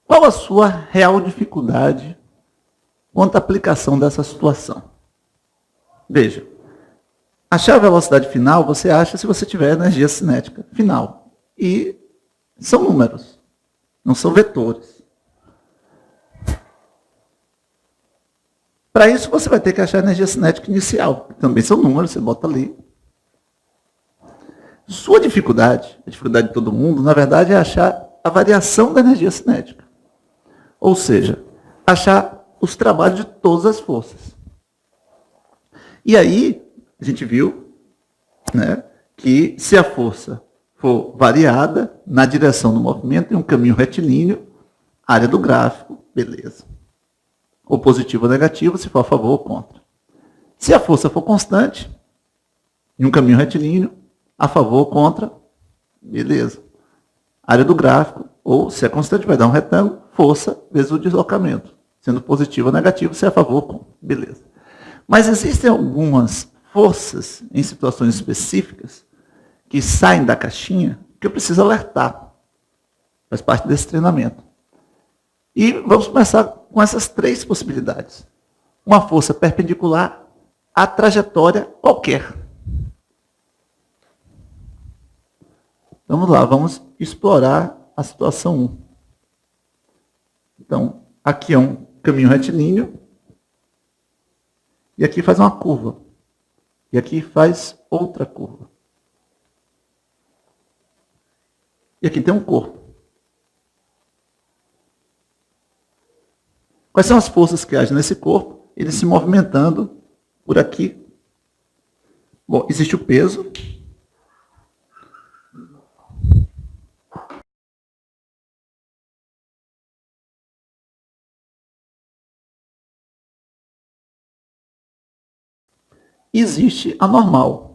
Qual a sua real dificuldade quanto à aplicação dessa situação? Veja, achar a velocidade final você acha se você tiver energia cinética final. E são números, não são vetores. Para isso você vai ter que achar a energia cinética inicial, que também são números, você bota ali. Sua dificuldade, a dificuldade de todo mundo, na verdade, é achar a variação da energia cinética. Ou seja, achar os trabalhos de todas as forças. E aí, a gente viu, né, que se a força for variada na direção do movimento, em um caminho retilíneo, área do gráfico, beleza. Ou positivo ou negativo, se for a favor ou contra. Se a força for constante, em um caminho retilíneo, a favor ou contra, beleza. Área do gráfico, ou se é constante, vai dar um retângulo, força vezes o deslocamento. Sendo positivo ou negativo, se é a favor ou contra, beleza. Mas existem algumas forças, em situações específicas, que saem da caixinha, que eu preciso alertar. Faz parte desse treinamento. E vamos começar com essas três possibilidades. Uma força perpendicular à trajetória qualquer. Vamos lá, vamos explorar a situação 1. Então, aqui é um caminho retilíneo, e aqui faz uma curva, e aqui faz outra curva. E aqui tem um corpo. Quais são as forças que agem nesse corpo? Ele se movimentando por aqui. Bom, existe o peso. Existe a normal.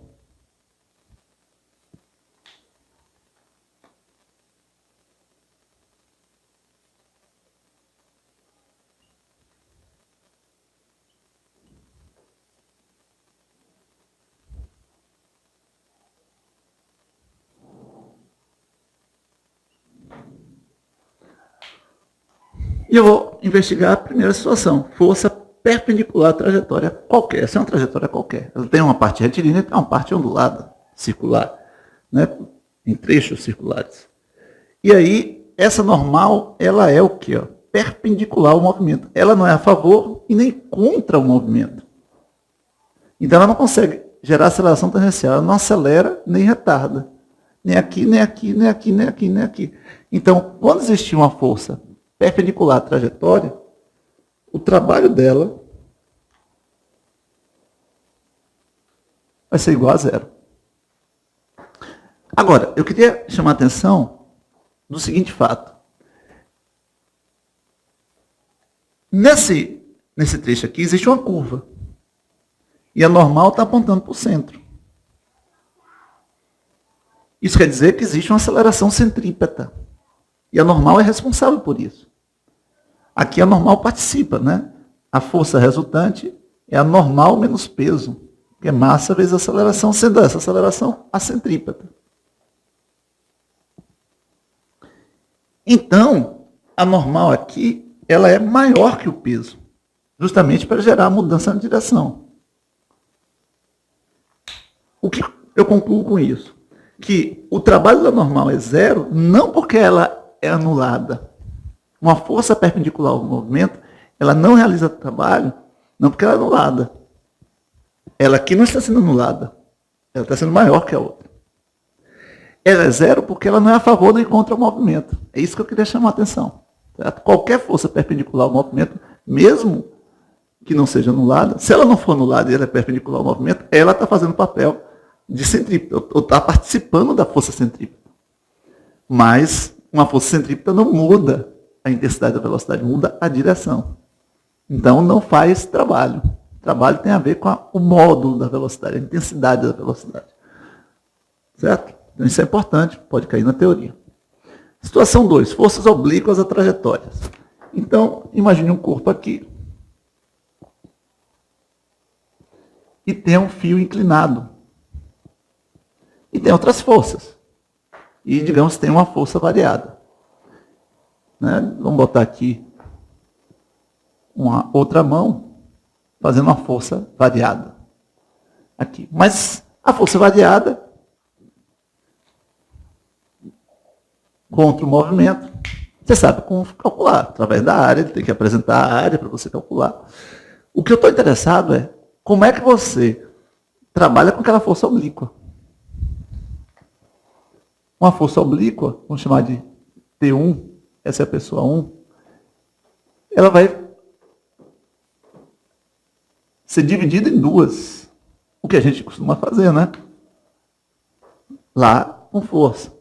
E eu vou investigar a primeira situação. Força perpendicular à trajetória qualquer. Essa é uma trajetória qualquer. Ela tem uma parte retilínea e tem uma parte ondulada, circular, né? Em trechos circulares. E aí, essa normal, ela é o quê? Perpendicular ao movimento. Ela não é a favor e nem contra o movimento. Então, ela não consegue gerar aceleração tangencial. Ela não acelera nem retarda. Nem aqui, nem aqui, nem aqui, nem aqui, nem aqui. Então, quando existir uma força perpendicular à trajetória, o trabalho dela vai ser igual a zero. Agora, eu queria chamar a atenção do seguinte fato. Nesse trecho aqui existe uma curva. E a normal está apontando para o centro. Isso quer dizer que existe uma aceleração centrípeta. E a normal é responsável por isso. Aqui a normal participa, né? A força resultante é a normal menos peso, que é massa vezes aceleração, sendo essa aceleração a centrípeta. Então, a normal aqui, ela é maior que o peso, justamente para gerar a mudança na direção. O que eu concluo com isso? Que o trabalho da normal é zero, não porque ela é anulada. Uma força perpendicular ao movimento, ela não realiza trabalho, não porque ela é anulada. Ela aqui não está sendo anulada. Ela está sendo maior que a outra. Ela é zero porque ela não é a favor nem contra o movimento. É isso que eu queria chamar a atenção. Certo? Qualquer força perpendicular ao movimento, mesmo que não seja anulada, se ela não for anulada e ela é perpendicular ao movimento, ela está fazendo papel de centrípeta, ou está participando da força centrípeta. Mas uma força centrípeta não muda a intensidade da velocidade, muda a direção. Então, não faz trabalho. Trabalho tem a ver com o módulo da velocidade, a intensidade da velocidade. Certo? Então, isso é importante, pode cair na teoria. Situação 2, forças oblíquas a trajetórias. Então, imagine um corpo aqui. E tem um fio inclinado. E tem outras forças. E, digamos, tem uma força variada. né? Vamos botar aqui uma outra mão, fazendo uma força variada. Aqui. Mas a força variada contra o movimento, você sabe como calcular. Através da área, ele tem que apresentar a área para você calcular. O que eu estou interessado é como é que você trabalha com aquela força oblíqua. Uma força oblíqua, vamos chamar de T1, essa é a pessoa 1, ela vai ser dividida em duas. O que a gente costuma fazer, né? Lá com força.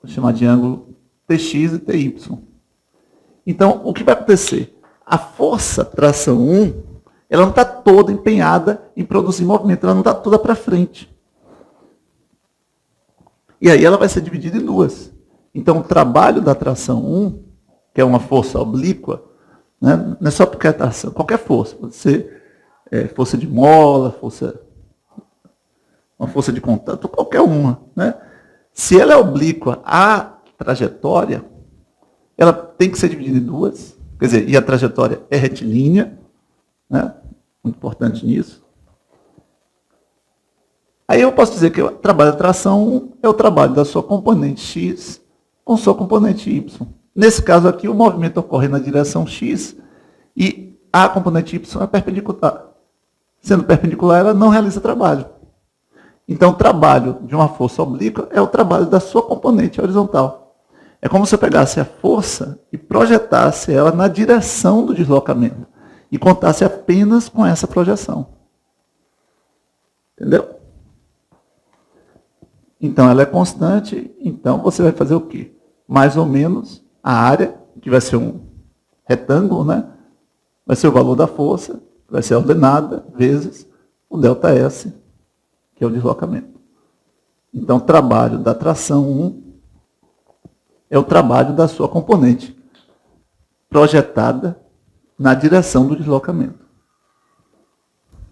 Vou chamar de ângulo TX e TY. Então, o que vai acontecer? A força tração 1, ela não está toda empenhada em produzir movimento, ela não está toda para frente. E aí ela vai ser dividida em duas. Então, o trabalho da tração 1, que é uma força oblíqua, né? Não é só porque é tração, qualquer força. Pode ser força de mola, uma força de contato, qualquer uma. Né? Se ela é oblíqua à trajetória, ela tem que ser dividida em duas. Quer dizer, e a trajetória é retilínea, né? Muito importante nisso. Aí eu posso dizer que o trabalho da tração 1 é o trabalho da sua componente X com sua componente Y. Nesse caso aqui, o movimento ocorre na direção X e a componente Y é perpendicular. Sendo perpendicular, ela não realiza trabalho. Então, o trabalho de uma força oblíqua é o trabalho da sua componente horizontal. É como se eu pegasse a força e projetasse ela na direção do deslocamento e contasse apenas com essa projeção. Entendeu? Então, ela é constante, então você vai fazer o quê? Mais ou menos a área, que vai ser um retângulo, né? Vai ser o valor da força, vai ser ordenada, vezes o ΔS, que é o deslocamento. Então, o trabalho da tração 1 é o trabalho da sua componente projetada na direção do deslocamento.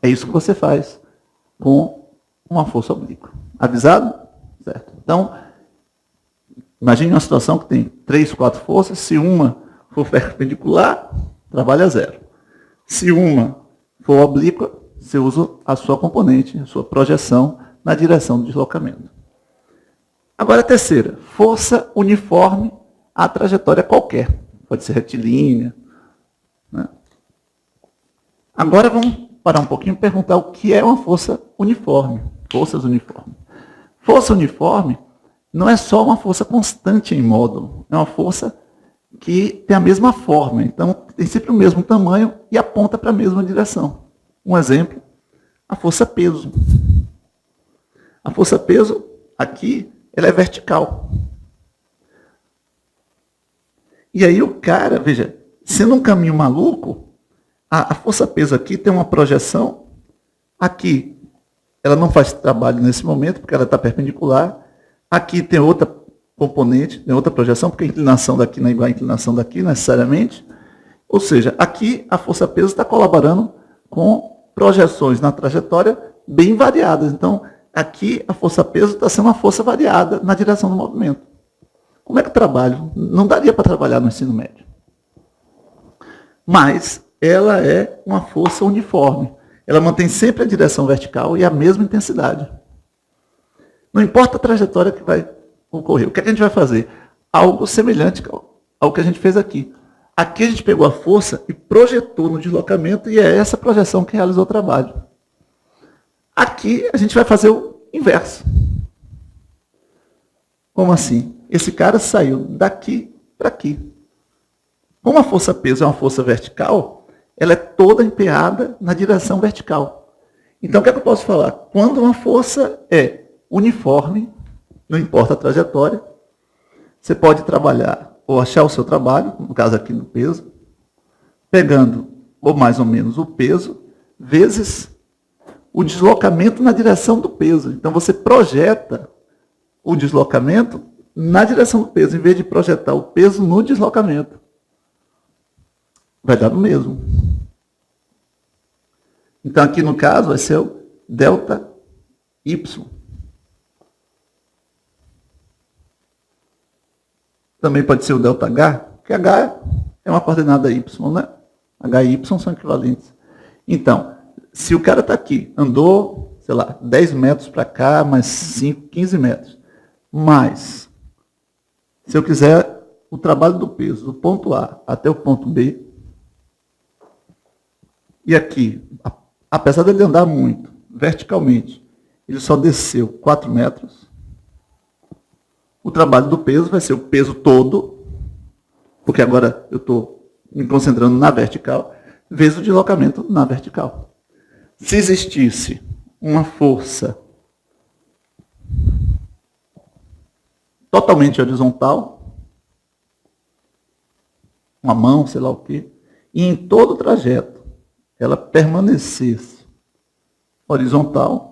É isso que você faz com uma força oblíqua. Avisado? Certo. Então, imagine uma situação que tem 3, 4 forças. Se uma for perpendicular, trabalha zero. Se uma for oblíqua, você usa a sua componente, a sua projeção na direção do deslocamento. Agora a terceira, força uniforme à trajetória qualquer. Pode ser retilínea. Né? Agora vamos parar um pouquinho e perguntar o que é uma força uniforme. Forças uniformes. Força uniforme não é só uma força constante em módulo, é uma força que tem a mesma forma, então tem sempre o mesmo tamanho e aponta para a mesma direção. Um exemplo, a força peso. A força peso, aqui, ela é vertical. E aí o cara, veja, sendo um caminho maluco, a força peso aqui tem uma projeção, aqui ela não faz trabalho nesse momento, porque ela está perpendicular. Aqui tem outra componente, tem outra projeção, porque a inclinação daqui não é igual à inclinação daqui, necessariamente. Ou seja, aqui a força peso está colaborando com projeções na trajetória bem variadas. Então, aqui a força peso está sendo uma força variada na direção do movimento. Como é que eu trabalho? Não daria para trabalhar no ensino médio. Mas ela é uma força uniforme. Ela mantém sempre a direção vertical e a mesma intensidade. Não importa a trajetória que vai ocorrer. O que a gente vai fazer? Algo semelhante ao que a gente fez aqui. Aqui a gente pegou a força e projetou no deslocamento e é essa projeção que realizou o trabalho. Aqui a gente vai fazer o inverso. Como assim? Esse cara saiu daqui para aqui. Como a força peso é uma força vertical, ela é toda empenhada na direção vertical. Então, o que é que eu posso falar? Quando uma força é uniforme, não importa a trajetória, você pode trabalhar, ou achar o seu trabalho, no caso aqui do peso, pegando, ou mais ou menos, o peso, vezes o deslocamento na direção do peso. Então, você projeta o deslocamento na direção do peso, em vez de projetar o peso no deslocamento. Vai dar no mesmo. Então, aqui no caso, vai ser o ΔY. Também pode ser o ΔH, que H é uma coordenada Y, né? H e Y são equivalentes. Então, se o cara está aqui, andou, sei lá, 10 metros para cá, mais 5, 15 metros. Mas, se eu quiser o trabalho do peso do ponto A até o ponto B, e aqui, apesar dele andar muito, verticalmente, ele só desceu 4 metros, o trabalho do peso vai ser o peso todo, porque agora eu estou me concentrando na vertical, vezes o deslocamento na vertical. Se existisse uma força totalmente horizontal, uma mão, sei lá o quê, e em todo o trajeto ela permanecesse horizontal,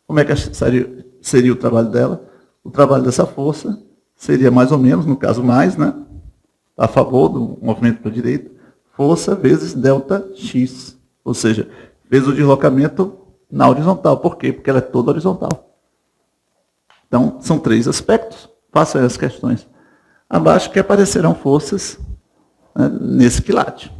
como é que seria o trabalho dela? O trabalho dessa força seria mais ou menos, no caso mais, né, a favor do movimento para a direita, força vezes ΔX, ou seja, vezes o deslocamento na horizontal. Por quê? Porque ela é toda horizontal. Então, são 3 aspectos. Façam as questões abaixo que aparecerão forças, né, nesse quilate.